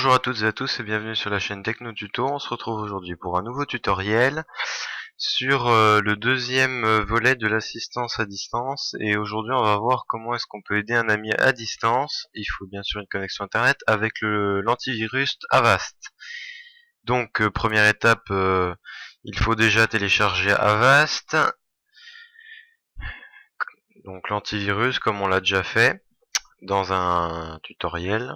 Bonjour à toutes et à tous et bienvenue sur la chaîne Techno Tuto. On se retrouve aujourd'hui pour un nouveau tutoriel sur le deuxième volet de l'assistance à distance. Et aujourd'hui on va voir comment est-ce qu'on peut aider un ami à distance. Il faut bien sûr une connexion internet avec l'antivirus Avast. Donc première étape, il faut déjà télécharger Avast. Donc l'antivirus comme on l'a déjà fait dans un tutoriel.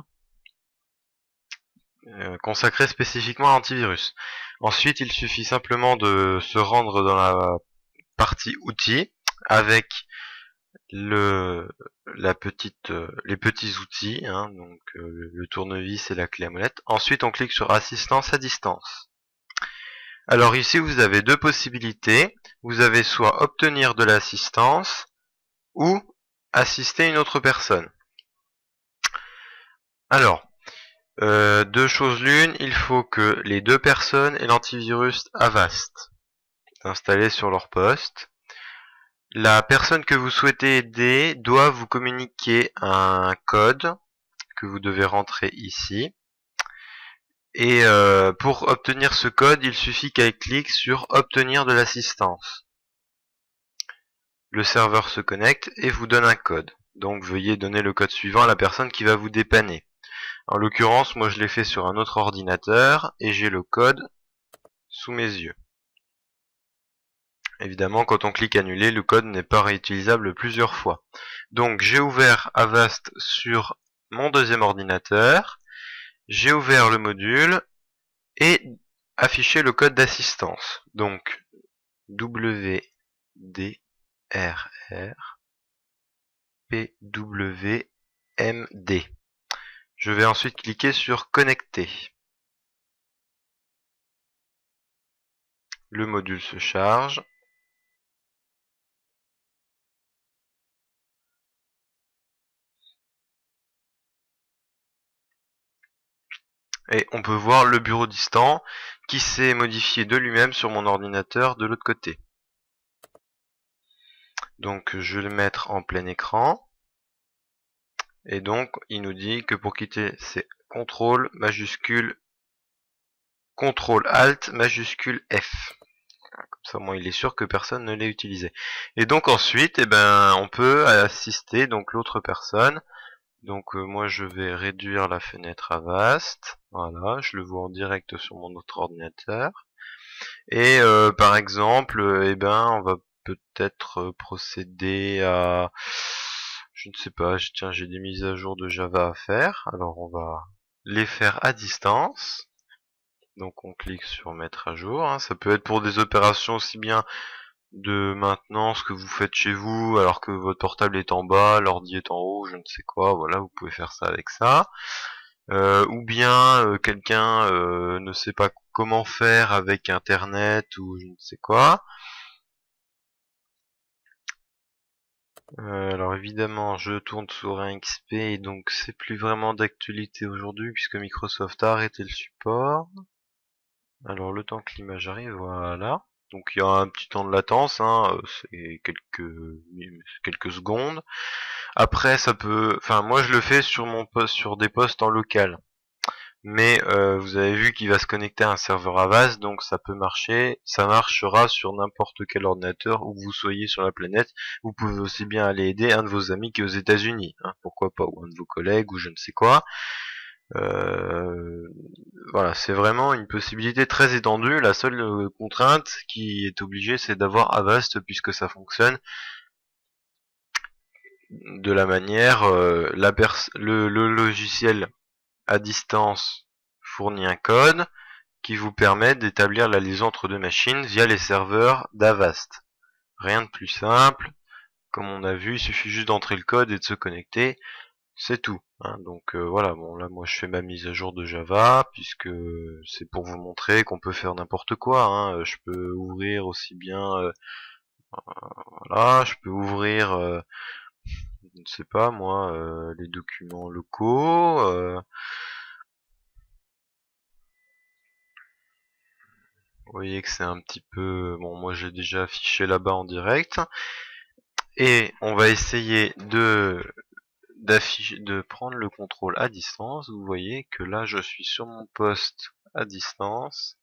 Consacré spécifiquement à l'antivirus. Ensuite, il suffit simplement de se rendre dans la partie outils avec les petits outils, donc le tournevis et la clé à molette. Ensuite, on clique sur assistance à distance. Alors ici, vous avez deux possibilités. Vous avez soit obtenir de l'assistance ou assister une autre personne. Alors, deux choses l'une, il faut que les deux personnes aient l'antivirus Avast installé sur leur poste. La personne que vous souhaitez aider doit vous communiquer un code que vous devez rentrer ici. Et pour obtenir ce code, il suffit qu'elle clique sur obtenir de l'assistance. Le serveur se connecte et vous donne un code. Donc veuillez donner le code suivant à la personne qui va vous dépanner. En l'occurrence, moi je l'ai fait sur un autre ordinateur et j'ai le code sous mes yeux. Évidemment, quand on clique annuler, le code n'est pas réutilisable plusieurs fois. Donc j'ai ouvert Avast sur mon deuxième ordinateur, j'ai ouvert le module et affiché le code d'assistance. Donc WDRR PWMD. Je vais ensuite cliquer sur connecter. Le module se charge. Et on peut voir le bureau distant qui s'est modifié de lui-même sur mon ordinateur de l'autre côté. Donc je vais le mettre en plein écran. Et donc il nous dit que pour quitter c'est CTRL majuscule CTRL ALT majuscule F. Comme ça moi il est sûr que personne ne l'a utilisé. Et donc ensuite on peut assister donc l'autre personne. Donc moi je vais réduire la fenêtre Avast. Voilà, je le vois en direct sur mon autre ordinateur. Et par exemple, on va peut-être procéder à, je ne sais pas, tiens, j'ai des mises à jour de Java à faire. Alors on va les faire à distance. Donc on clique sur mettre à jour. Ça peut être pour des opérations aussi bien de maintenance que vous faites chez vous alors que votre portable est en bas, l'ordi est en haut, je ne sais quoi. Voilà, vous pouvez faire ça avec ça. Ou bien quelqu'un ne sait pas comment faire avec internet ou je ne sais quoi. Alors évidemment je tourne sur un XP et donc c'est plus vraiment d'actualité aujourd'hui puisque Microsoft a arrêté le support. Alors le temps que l'image arrive, voilà. Donc il y a un petit temps de latence, c'est quelques secondes. Après ça peut, enfin moi je le fais sur mon poste, sur des postes en local. Mais vous avez vu qu'il va se connecter à un serveur Avast, donc ça peut marcher, ça marchera sur n'importe quel ordinateur où vous soyez sur la planète. Vous pouvez aussi bien aller aider un de vos amis qui est aux États-Unis, pourquoi pas, ou un de vos collègues ou je ne sais quoi. Voilà, c'est vraiment une possibilité très étendue. La seule contrainte qui est obligée, c'est d'avoir Avast puisque ça fonctionne de la manière, le logiciel à distance fournit un code qui vous permet d'établir la liaison entre deux machines via les serveurs d'Avast. Rien de plus simple. Comme on a vu, il suffit juste d'entrer le code et de se connecter. C'est tout. Donc voilà, bon là moi je fais ma mise à jour de Java puisque c'est pour vous montrer qu'on peut faire n'importe quoi. Je peux ouvrir aussi bien, voilà, je peux ouvrir, je ne sais pas moi, les documents locaux. Vous voyez que c'est un petit peu, bon moi j'ai déjà affiché là-bas en direct. Et on va essayer de prendre le contrôle à distance, vous voyez que là je suis sur mon poste à distance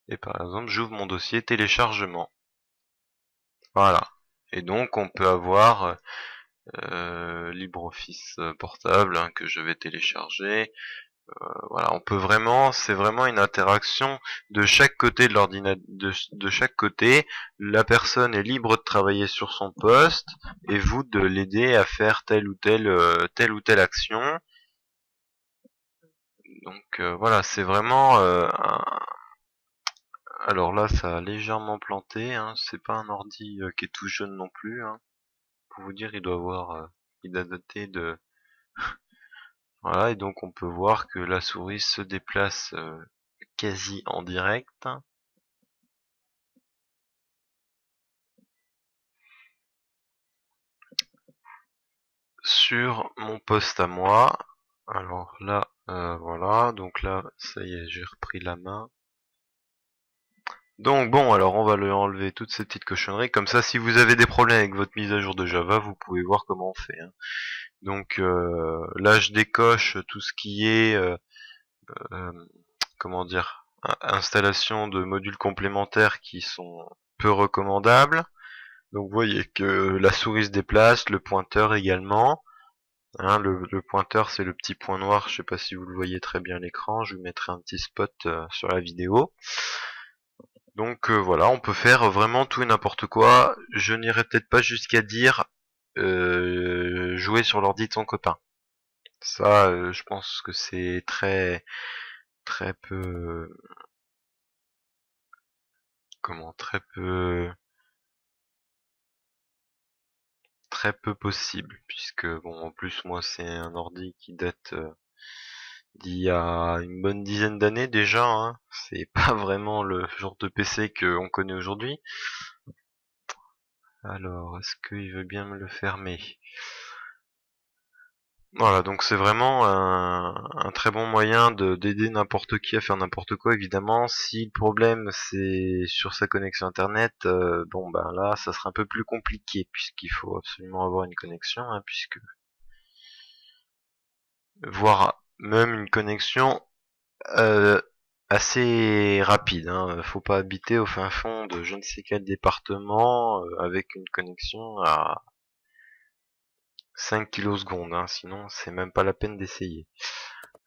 et par exemple j'ouvre mon dossier téléchargement. Voilà. Et donc on peut avoir LibreOffice portable hein, que je vais télécharger. Voilà, on peut vraiment, c'est vraiment une interaction de chaque côté de l'ordinateur, de chaque côté. La personne est libre de travailler sur son poste et vous de l'aider à faire telle ou telle action. Donc voilà, c'est vraiment alors là, ça a légèrement planté. Hein. C'est pas un ordi qui est tout jeune non plus. Hein. Pour vous dire, il doit avoir, il a daté de. Voilà, et donc on peut voir que la souris se déplace quasi en direct. Sur mon poste à moi. Alors là, voilà, donc là, ça y est, j'ai repris la main. Donc bon, alors on va lui enlever toutes ces petites cochonneries. Comme ça, si vous avez des problèmes avec votre mise à jour de Java, vous pouvez voir comment on fait. Hein. Donc là, je décoche tout ce qui est, euh, comment dire, installation de modules complémentaires qui sont peu recommandables. Donc vous voyez que la souris se déplace, le pointeur également. Hein, le pointeur c'est le petit point noir, je sais pas si vous le voyez très bien à l'écran, je vous mettrai un petit spot sur la vidéo. Donc voilà, on peut faire vraiment tout et n'importe quoi. Je n'irai peut-être pas jusqu'à dire jouer sur l'ordi de son copain. Ça, je pense que c'est très peu, très peu possible, puisque bon, en plus moi c'est un ordi qui date d'il y a une bonne dizaine d'années déjà. Hein. C'est pas vraiment le genre de PC qu'on connaît aujourd'hui. Alors, est-ce qu'il veut bien me le fermer? Voilà, donc c'est vraiment un très bon moyen d'aider n'importe qui à faire n'importe quoi, évidemment. Si le problème c'est sur sa connexion internet, bon ben là, ça sera un peu plus compliqué, puisqu'il faut absolument avoir une connexion, hein, puisque voire même une connexion euh, assez rapide. Hein. Faut pas habiter au fin fond de je ne sais quel département avec une connexion à 5 kilosecondes. Hein. Sinon, c'est même pas la peine d'essayer.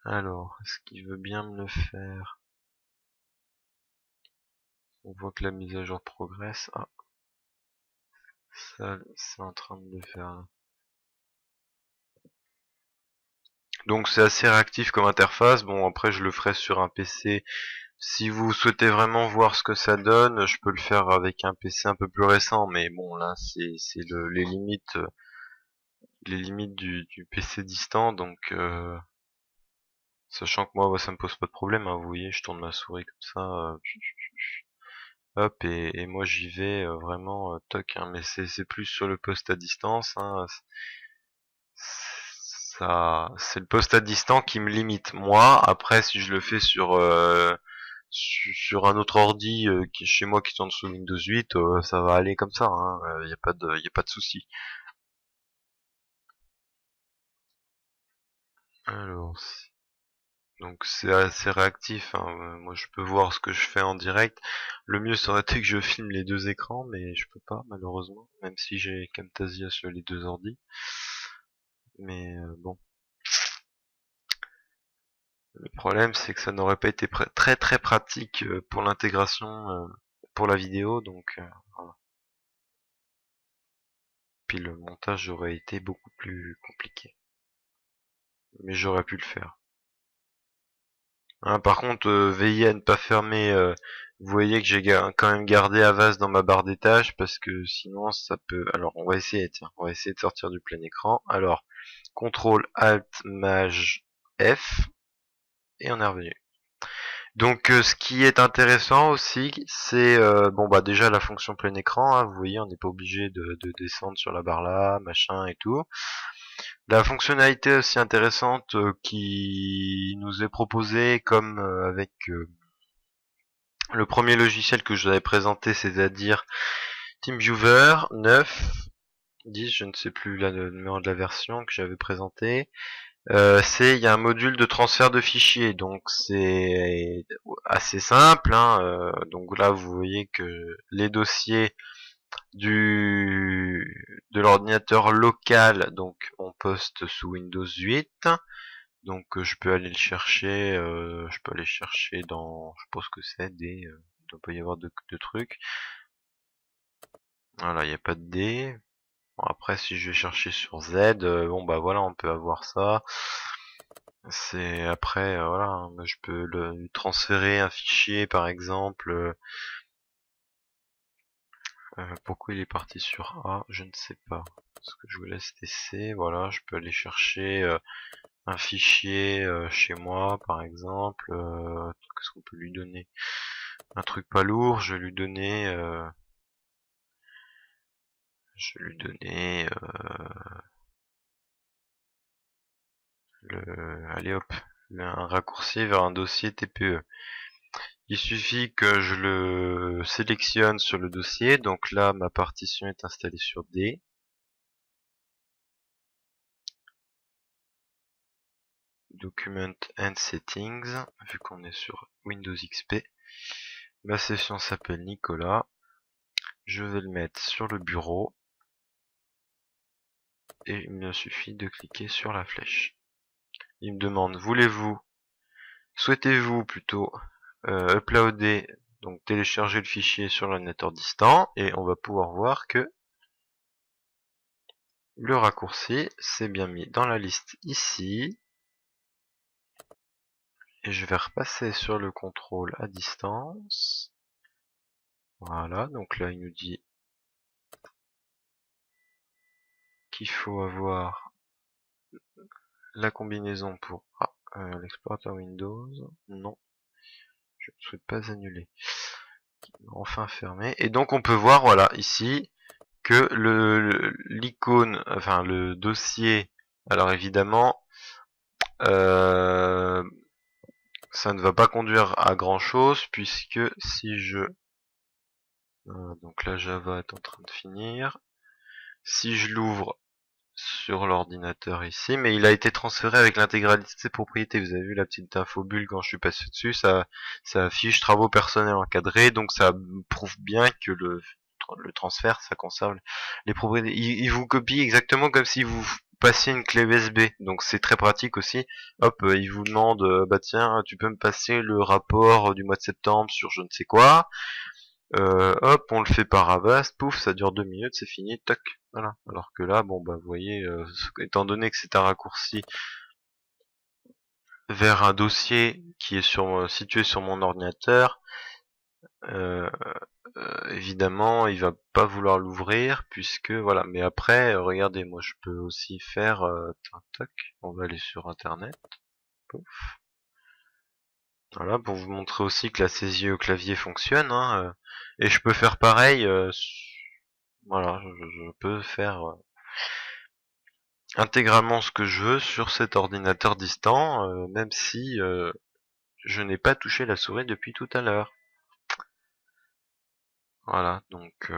Alors, est-ce qu'il veut bien me le faire? On voit que la mise à jour progresse. Ah, ça, c'est en train de le faire. Donc c'est assez réactif comme interface. Bon, après je le ferai sur un PC. Si vous souhaitez vraiment voir ce que ça donne, je peux le faire avec un PC un peu plus récent, mais bon là c'est les limites du PC distant, donc sachant que moi ça me pose pas de problème, hein, vous voyez, je tourne ma souris comme ça, hop et moi j'y vais vraiment toc, hein, mais c'est plus sur le poste à distance, hein, ça c'est le poste à distance qui me limite. Moi après si je le fais sur un autre ordi qui est chez moi qui tourne sous Windows 8, ça va aller comme ça, hein, y a pas de souci. Alors, donc c'est assez réactif, hein. Moi je peux voir ce que je fais en direct. Le mieux serait que je filme les deux écrans, mais je peux pas malheureusement, même si j'ai Camtasia sur les deux ordis. Mais bon, le problème c'est que ça n'aurait pas été très pratique pour l'intégration pour la vidéo, donc voilà. Puis le montage aurait été beaucoup plus compliqué, mais j'aurais pu le faire. Hein, par contre, veillez à ne pas fermer. Vous voyez que j'ai quand même gardé Avast dans ma barre des tâches parce que sinon ça peut. Alors on va essayer. Tiens, on va essayer de sortir du plein écran. Alors CTRL ALT MAJ F et on est revenu. Donc ce qui est intéressant aussi, c'est bon bah déjà la fonction plein écran. Hein, vous voyez, on n'est pas obligé de descendre sur la barre là, machin et tout. La fonctionnalité aussi intéressante qui nous est proposée comme avec le premier logiciel que je vous avais présenté, c'est-à-dire TeamViewer 9, 10, je ne sais plus le numéro de la version que j'avais présenté. Il y a un module de transfert de fichiers, donc c'est assez simple, hein. Donc là vous voyez que les dossiers de l'ordinateur local, donc on poste sous Windows 8. Donc je peux aller le chercher, dans, je pense que c'est D, il doit pas y avoir de trucs. Voilà, il n'y a pas de D. Bon, après si je vais chercher sur Z, bon bah voilà, on peut avoir ça. C'est après voilà, hein, je peux lui transférer un fichier par exemple. Pourquoi il est parti sur A, je ne sais pas. Parce que je voulais c'était C, voilà, je peux aller chercher un fichier chez moi par exemple. Qu'est-ce qu'on peut lui donner? Un truc pas lourd, je vais lui donner allez hop, un raccourci vers un dossier TPE. Il suffit que je le sélectionne sur le dossier, donc là ma partition est installée sur D. Document and Settings, vu qu'on est sur Windows XP. Ma session s'appelle Nicolas. Je vais le mettre sur le bureau. Et il me suffit de cliquer sur la flèche. Il me demande, souhaitez-vous plutôt uploader, donc télécharger le fichier sur l'ordinateur distant, et on va pouvoir voir que le raccourci s'est bien mis dans la liste ici. Et je vais repasser sur le contrôle à distance. Voilà, donc là il nous dit qu'il faut avoir la combinaison pour l'explorateur Windows. Non, je ne souhaite pas annuler. Enfin fermé. Et donc on peut voir, voilà, ici, que l'icône, enfin le dossier, alors évidemment, ça ne va pas conduire à grand chose, puisque si je... donc là Java est en train de finir. Si je l'ouvre sur l'ordinateur ici, mais il a été transféré avec l'intégralité de ses propriétés. Vous avez vu la petite info bulle quand je suis passé dessus, ça affiche travaux personnels encadrés, donc ça prouve bien que le transfert, ça conserve les propriétés. Il vous copie exactement comme si vous passiez une clé USB, donc c'est très pratique aussi. Hop, il vous demande, bah tiens, tu peux me passer le rapport du mois de septembre sur je ne sais quoi. Hop, on le fait par Avast, pouf, ça dure 2 minutes, c'est fini, toc, voilà. Alors que là, bon bah vous voyez, étant donné que c'est un raccourci vers un dossier qui est situé sur mon ordinateur, euh, évidemment, il va pas vouloir l'ouvrir puisque voilà. Mais après, regardez, moi je peux aussi faire, toc, on va aller sur Internet, pouf. Voilà, pour vous montrer aussi que la saisie au clavier fonctionne, hein, et je peux faire pareil. Voilà, je peux faire intégralement ce que je veux sur cet ordinateur distant, même si je n'ai pas touché la souris depuis tout à l'heure. Voilà, donc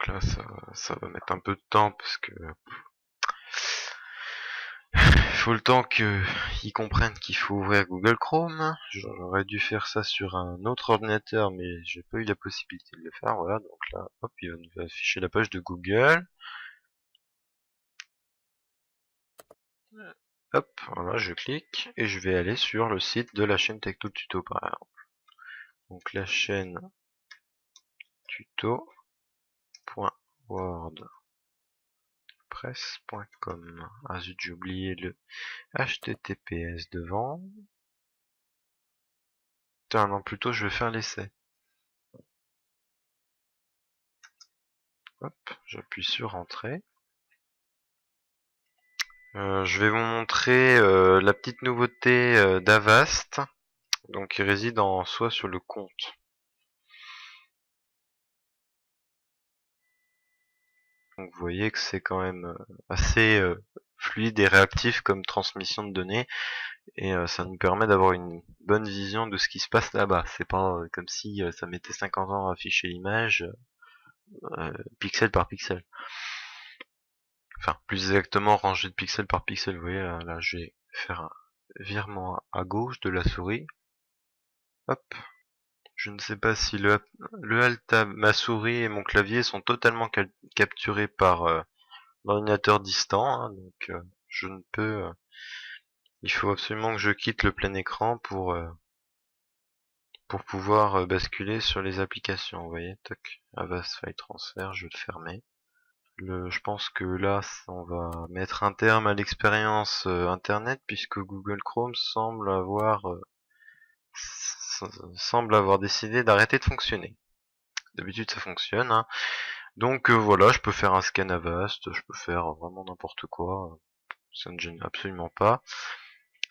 là ça va mettre un peu de temps parce que il faut le temps qu'ils comprennent qu'il faut ouvrir Google Chrome. J'aurais dû faire ça sur un autre ordinateur, mais j'ai pas eu la possibilité de le faire. Voilà, donc là, hop, il va nous afficher la page de Google. Hop, voilà, je clique et je vais aller sur le site de la chaîne Techno Tuto par exemple. Donc la chaîne tuto.wordpress.com. Ah zut, j'ai oublié le HTTPS devant. Putain, non, plutôt je vais faire l'essai. Hop, j'appuie sur Entrée. Je vais vous montrer la petite nouveauté d'Avast, donc qui réside soit sur le compte. Donc vous voyez que c'est quand même assez fluide et réactif comme transmission de données. Et ça nous permet d'avoir une bonne vision de ce qui se passe là-bas. C'est pas comme si ça mettait 50 ans à afficher l'image pixel par pixel. Enfin, plus exactement rangé de pixel par pixel. Vous voyez, là je vais faire un virement à gauche de la souris. Hop. Je ne sais pas si le Alt Tab, ma souris et mon clavier sont totalement capturés par l'ordinateur distant. Hein, donc je ne peux... il faut absolument que je quitte le plein écran pour pouvoir basculer sur les applications. Vous voyez, toc, Avast File Transfer, je vais le fermer. Je pense que là, on va mettre un terme à l'expérience Internet puisque Google Chrome semble avoir décidé d'arrêter de fonctionner. D'habitude, ça fonctionne. Hein. Donc voilà, je peux faire un scan Avast, je peux faire vraiment n'importe quoi. Ça ne gêne absolument pas.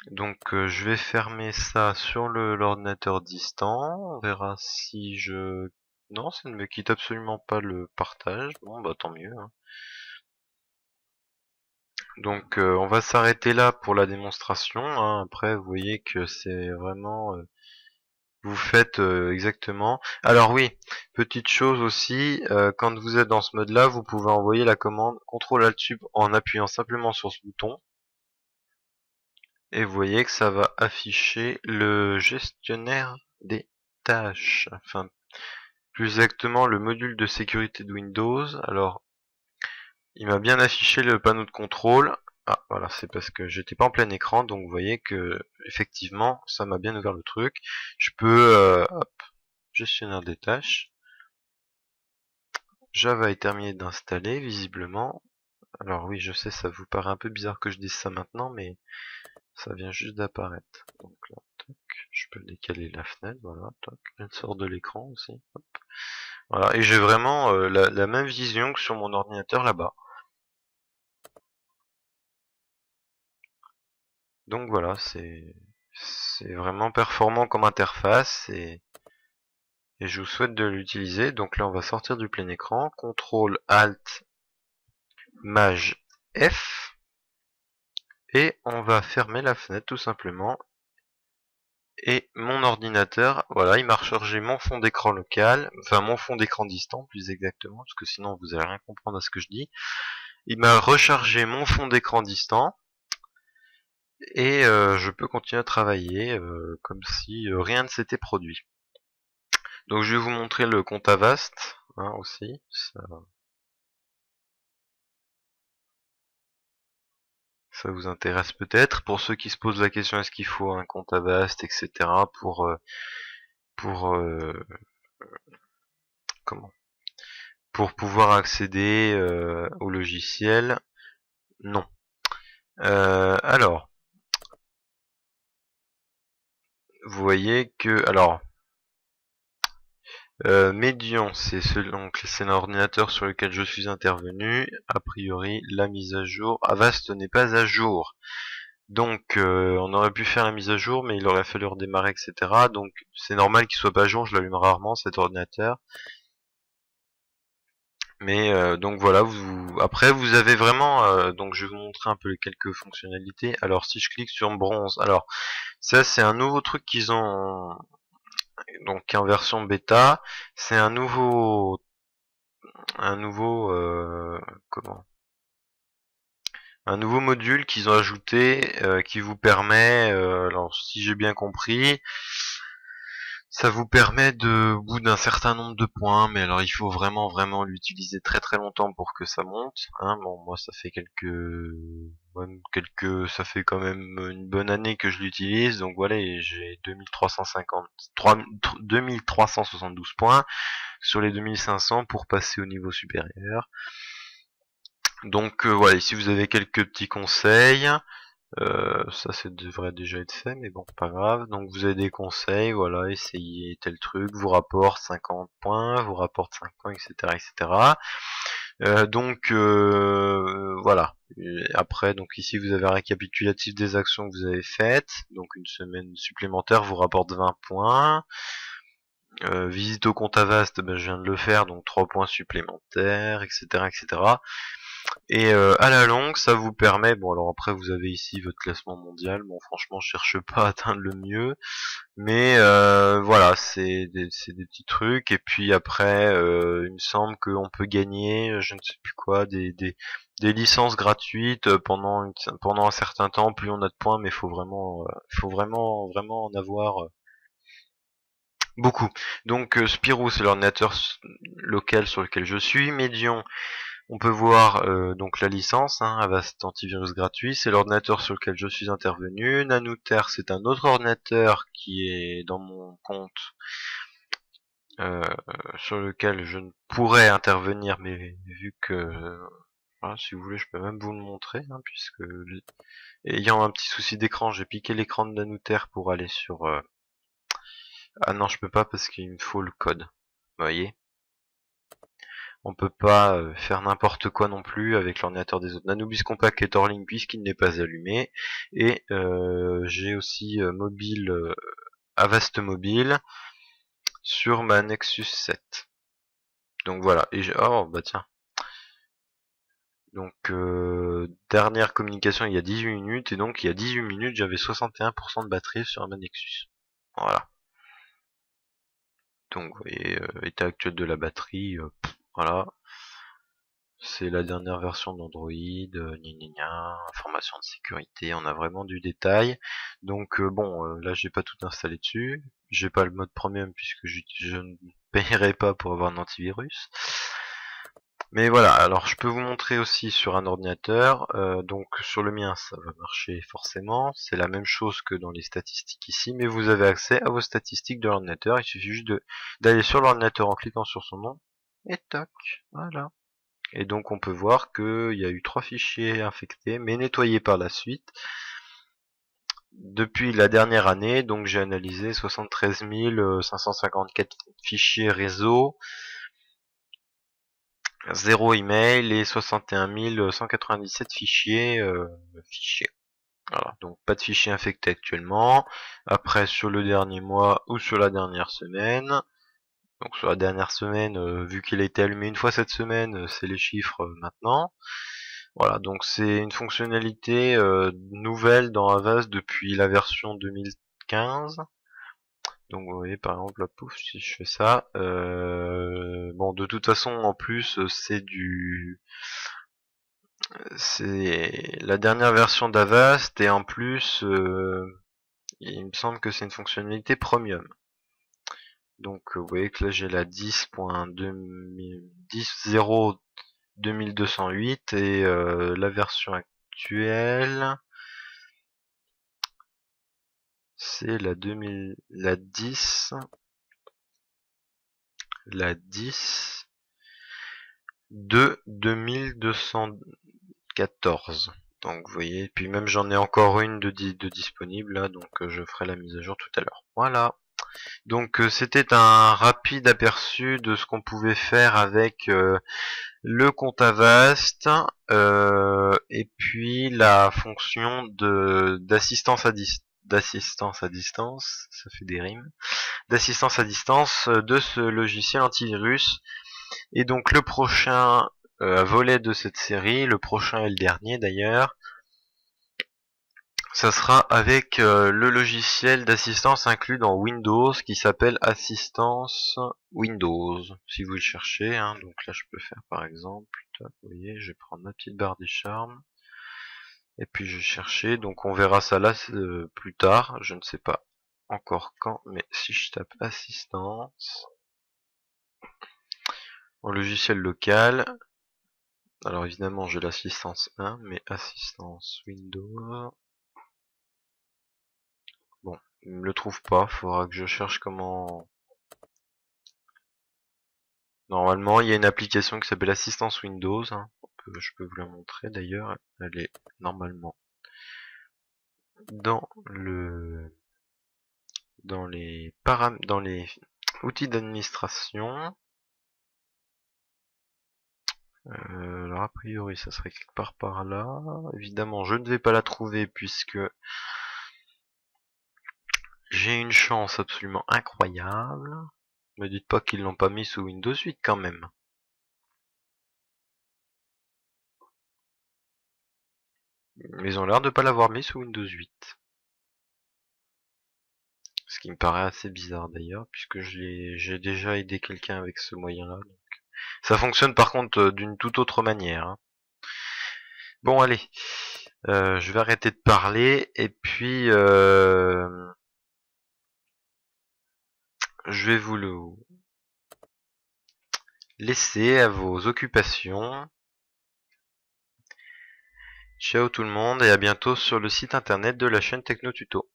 Donc je vais fermer ça sur l'ordinateur distant. On verra si je... Non, ça ne me quitte absolument pas le partage. Bon, bah tant mieux. Hein. Donc on va s'arrêter là pour la démonstration. Hein. Après, vous voyez que c'est vraiment... vous faites exactement. Alors oui, petite chose aussi, quand vous êtes dans ce mode-là, vous pouvez envoyer la commande CTRL-ALT-SUB en appuyant simplement sur ce bouton. Et vous voyez que ça va afficher le gestionnaire des tâches. Enfin, plus exactement le module de sécurité de Windows. Alors, il m'a bien affiché le panneau de contrôle. Ah, voilà, c'est parce que j'étais pas en plein écran, donc vous voyez que effectivement, ça m'a bien ouvert le truc. Je peux, hop, gestionnaire des tâches. Java est terminé d'installer, visiblement. Alors oui, je sais, ça vous paraît un peu bizarre que je dise ça maintenant, mais ça vient juste d'apparaître. Donc là, toc, je peux décaler la fenêtre, voilà, toc, elle sort de l'écran aussi. Hop. Voilà, et j'ai vraiment la même vision que sur mon ordinateur là-bas. Donc voilà, c'est vraiment performant comme interface et je vous souhaite de l'utiliser. Donc là, on va sortir du plein écran, CTRL ALT Maj F et on va fermer la fenêtre tout simplement. Et mon ordinateur, voilà, il m'a rechargé mon fond d'écran local, enfin mon fond d'écran distant plus exactement, parce que sinon vous allez rien comprendre à ce que je dis. Il m'a rechargé mon fond d'écran distant et je peux continuer à travailler comme si rien ne s'était produit. Donc je vais vous montrer le compte Avast hein, aussi. Ça vous intéresse peut-être. Pour ceux qui se posent la question est-ce qu'il faut un compte Avast, etc. pour comment pour pouvoir accéder au logiciel. Non. Alors, vous voyez que alors Medion, c'est un ordinateur sur lequel je suis intervenu. A priori, la mise à jour Avast n'est pas à jour. Donc, on aurait pu faire la mise à jour, mais il aurait fallu redémarrer, etc. Donc, c'est normal qu'il soit pas à jour. Je l'allume rarement cet ordinateur. Mais donc voilà, après vous avez vraiment donc je vais vous montrer un peu les quelques fonctionnalités. Alors si je clique sur bronze, alors ça c'est un nouveau truc qu'ils ont donc en version bêta, c'est comment un nouveau module qu'ils ont ajouté qui vous permet alors si j'ai bien compris ça vous permet de, au bout d'un certain nombre de points, mais alors il faut vraiment l'utiliser très très longtemps pour que ça monte. Hein. Bon, moi ça fait ça fait quand même une bonne année que je l'utilise, donc voilà, j'ai 2372 points sur les 2500 pour passer au niveau supérieur. Donc voilà, ici vous avez quelques petits conseils. Ça devrait déjà être fait, mais bon, pas grave. Donc vous avez des conseils, voilà, essayez tel truc, vous rapporte 50 points, vous rapporte 5 points, etc. etc. Donc voilà. Et après, donc ici vous avez un récapitulatif des actions que vous avez faites. Donc une semaine supplémentaire vous rapporte 20 points. Visite au compte Avast, ben, je viens de le faire, donc 3 points supplémentaires, etc. etc. Et à la longue, ça vous permet, bon alors après vous avez ici votre classement mondial, bon franchement je cherche pas à atteindre le mieux, mais voilà, c'est des petits trucs, et puis après, il me semble qu'on peut gagner, je ne sais plus quoi, des licences gratuites pendant un certain temps, plus on a de points, mais faut vraiment en avoir beaucoup. Donc Spirou, c'est l'ordinateur local sur lequel je suis. Medion, on peut voir donc la licence, hein, Avast antivirus gratuit, c'est l'ordinateur sur lequel je suis intervenu. Nanouter, c'est un autre ordinateur qui est dans mon compte euh, sur lequel je ne pourrais intervenir, mais vu que voilà, si vous voulez, je peux même vous le montrer, hein, puisque ayant un petit souci d'écran, j'ai piqué l'écran de Nanouter pour aller sur. Ah non, je peux pas parce qu'il me faut le code. Vous voyez, on peut pas faire n'importe quoi non plus avec l'ordinateur des autres. Nanobis Compact est hors ligne puisqu'il n'est pas allumé. Et j'ai aussi mobile Avast Mobile sur ma Nexus 7. Donc voilà. Et oh bah tiens. Donc dernière communication il y a 18 minutes, et donc il y a 18 minutes j'avais 61% de batterie sur ma Nexus. Voilà. Donc vous voyez, état actuel de la batterie, voilà. C'est la dernière version d'Android, gna gna gna, information de sécurité, on a vraiment du détail. Donc bon, là j'ai pas tout installé dessus. J'ai pas le mode premium puisque je ne payerai pas pour avoir un antivirus. Mais voilà, alors je peux vous montrer aussi sur un ordinateur. Donc sur le mien ça va marcher forcément. C'est la même chose que dans les statistiques ici, mais vous avez accès à vos statistiques de l'ordinateur. Il suffit juste d'aller sur l'ordinateur en cliquant sur son nom. Et toc, voilà. Et donc on peut voir qu'il y a eu 3 fichiers infectés, mais nettoyés par la suite. Depuis la dernière année, donc j'ai analysé 73 554 fichiers réseau, 0 email et 61 197 fichiers. Voilà, donc pas de fichiers infectés actuellement. Après sur le dernier mois ou sur la dernière semaine. Donc sur la dernière semaine, vu qu'il a été allumé une fois cette semaine, c'est les chiffres maintenant. Voilà, donc c'est une fonctionnalité nouvelle dans Avast depuis la version 2015. Donc vous voyez par exemple, là, pouf, si je fais ça, bon de toute façon en plus c'est la dernière version d'Avast, et en plus il me semble que c'est une fonctionnalité premium. Donc vous voyez que là j'ai la 10.0.2208 et la version actuelle c'est la 10 de 2214. Donc vous voyez, puis même j'en ai encore une de disponible là, donc je ferai la mise à jour tout à l'heure. Voilà. Donc c'était un rapide aperçu de ce qu'on pouvait faire avec le compte Avast et puis la fonction d'assistance à distance, ça fait des rimes, d'assistance à distance de ce logiciel antivirus. Et donc le prochain volet de cette série, le prochain et le dernier d'ailleurs, ça sera avec le logiciel d'assistance inclus dans Windows qui s'appelle Assistance Windows. Si vous le cherchez, hein, donc là je peux faire par exemple, vous voyez, je vais prendre ma petite barre des charmes et puis je vais chercher. Donc on verra ça là plus tard, je ne sais pas encore quand, mais si je tape assistance en logiciel local, alors évidemment j'ai l'assistance 1, mais assistance Windows. Bon, il me le trouve pas, faudra que je cherche comment. Normalement, il y a une application qui s'appelle Assistance Windows, hein. Je peux vous la montrer d'ailleurs, elle est normalement dans dans les outils d'administration. Alors a priori, ça serait quelque part par là. Évidemment, je ne vais pas la trouver puisque j'ai une chance absolument incroyable. Me dites pas qu'ils l'ont pas mis sous Windows 8 quand même. Mais ils ont l'air de pas l'avoir mis sous Windows 8. Ce qui me paraît assez bizarre d'ailleurs, puisque j'ai déjà aidé quelqu'un avec ce moyen-là. Donc. Ça fonctionne par contre d'une toute autre manière. Hein. Bon allez, je vais arrêter de parler et puis je vais vous le laisser à vos occupations. Ciao tout le monde et à bientôt sur le site internet de la chaîne Techno Tuto.